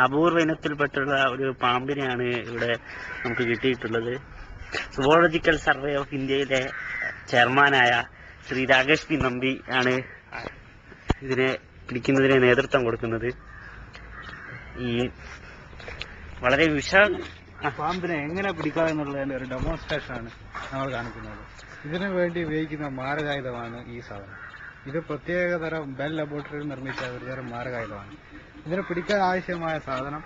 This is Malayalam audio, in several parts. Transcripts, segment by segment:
അപൂർവ ഇനത്തിൽപ്പെട്ടുള്ള ഒരു പാമ്പിനെയാണ് ഇവിടെ നമുക്ക് കിട്ടിയിട്ടുള്ളത്. സുവോളജിക്കൽ സർവേ ഓഫ് ഇന്ത്യയിലെ ചെയർമാനായ ശ്രീ രാകേഷ് പി നമ്പി ആണ് ഇതിനെ പിടിക്കുന്നതിന് നേതൃത്വം കൊടുക്കുന്നത്. ഈ വളരെ പാമ്പിനെ എങ്ങനെ പിടിക്കുക എന്നുള്ളതിന്റെ ഒരു ഡെമോൺസ്ട്രേഷൻ ആണ് നമ്മൾ കാണിക്കുന്നത്. ഇതിനു വേണ്ടി ഉപയോഗിക്കുന്ന മാരകായുധമാണ് ഈ സാധനം. ഇത് പ്രത്യേകതരം ബെൽ ലബോറട്ടറിയിൽ നിർമ്മിച്ച ഒരു തരം മാരകായുധമാണ്. ഇതിനെ പിടിക്കാൻ ആവശ്യമായ സാധനം,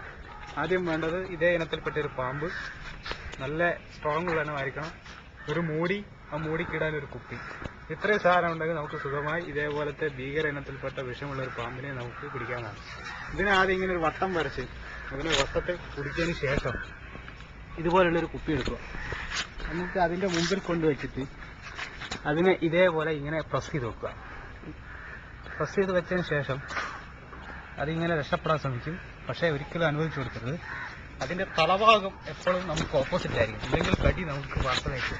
ആദ്യം വേണ്ടത് ഇതേ ഇനത്തിൽപ്പെട്ട ഒരു പാമ്പ്, നല്ല സ്ട്രോങ് ഉള്ള ഇനമായിരിക്കണം, ഒരു മൂടി, ആ മൂടിക്കിടാൻ ഒരു കുപ്പി. ഇത്രയും സാധനം ഉണ്ടെങ്കിൽ നമുക്ക് സുഖമായി ഇതേപോലത്തെ ഭീകര ഇനത്തിൽപ്പെട്ട വിഷമുള്ള ഒരു പാമ്പിനെ നമുക്ക് പിടിക്കാനാണ്. ഇതിനെ ആദ്യം ഇങ്ങനെ ഒരു വട്ടം വരച്ച് അതിനെ വട്ടത്തെ കുടിച്ചതിന് ശേഷം ഇതുപോലുള്ളൊരു കുപ്പി എടുക്കുക. എന്നിട്ട് അതിന്റെ മുമ്പിൽ കൊണ്ടുവച്ചിട്ട് അതിനെ ഇതേപോലെ ഇങ്ങനെ പ്രസ് ചെയ്ത് വെക്കുക. പ്രസ് ചെയ്ത് വെച്ചതിന് ശേഷം അതിങ്ങനെ രക്ഷപ്പെടാൻ ശ്രമിക്കും. പക്ഷേ ഒരിക്കലും അനുവദിച്ചു കൊടുക്കരുത്. അതിന്റെ തലഭാഗം എപ്പോഴും നമുക്ക് ഓപ്പോസിറ്റ് ആയിരിക്കും, അല്ലെങ്കിൽ കടി നമുക്ക് വാർത്തയിലേക്ക്.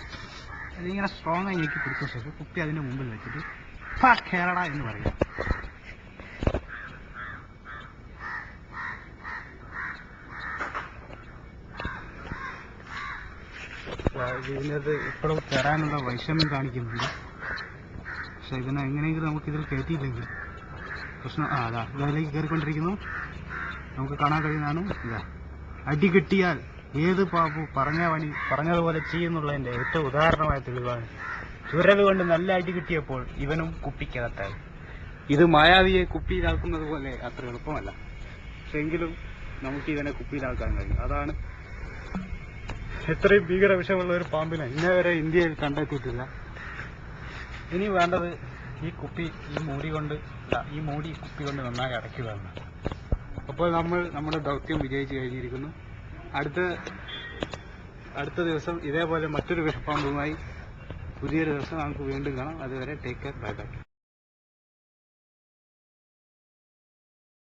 അതിങ്ങനെ സ്ട്രോങ് ആയി ഞെക്കി പിടിച്ച ശേഷം കുപ്പി അതിന്റെ മുമ്പിൽ വെച്ചിട്ട് കേരള എന്ന് പറയുക. ഇതിനകത്ത് ഇപ്പോഴും കയറാനുള്ള വൈഷമ്യം കാണിക്കുന്നുണ്ട്. പക്ഷെ ഇതിനെ എങ്ങനെയെങ്കിലും നമുക്കിതിൽ കയറ്റിയില്ലെങ്കിൽ പ്രശ്നം. അതാ ഇതിലേക്ക് കയറിക്കൊണ്ടിരിക്കുന്നു. നമുക്ക് കാണാൻ കഴിയുന്നതാണ്. ഇതാ, അടി കിട്ടിയാൽ ഏത് പാമ്പു പറഞ്ഞതുപോലെ ചെയ്യുന്നുള്ളതിന്റെ ഏറ്റവും ഉദാഹരണമായ തെളിവാണ്. ചുരൽ കൊണ്ട് നല്ല അടി കിട്ടിയപ്പോൾ ഇവനും കുപ്പിക്കകത്തായി. ഇത് മായാവിയെ കുപ്പിയിലാക്കുന്നത് പോലെ അത്ര എളുപ്പമല്ല. പക്ഷെ എങ്കിലും നമുക്ക് ഇവനെ കുപ്പിയിലാക്കാൻ കഴിയും. അതാണ് ഇത്രയും ഭീകര വിഷമുള്ള ഒരു പാമ്പിനെ ഇന്നേ വരെ ഇന്ത്യയിൽ കണ്ടെത്തിയിട്ടില്ല. ഇനി വേണ്ടത് ഈ കുപ്പി ഈ മൂടി കുപ്പി കൊണ്ട് നന്നായി അടയ്ക്കുക എന്നാണ്. അപ്പോൾ നമ്മൾ നമ്മുടെ ദൗത്യം വിജയിച്ചു കഴിഞ്ഞിരിക്കുന്നു. അടുത്ത ദിവസം ഇതേപോലെ മറ്റൊരു വിഷപ്പാമ്പുമായി പുതിയൊരു ദിവസം നമുക്ക് വീണ്ടും കാണാം. അതുവരെ ടേക്ക് കെയർ, ബൈ ബൈ.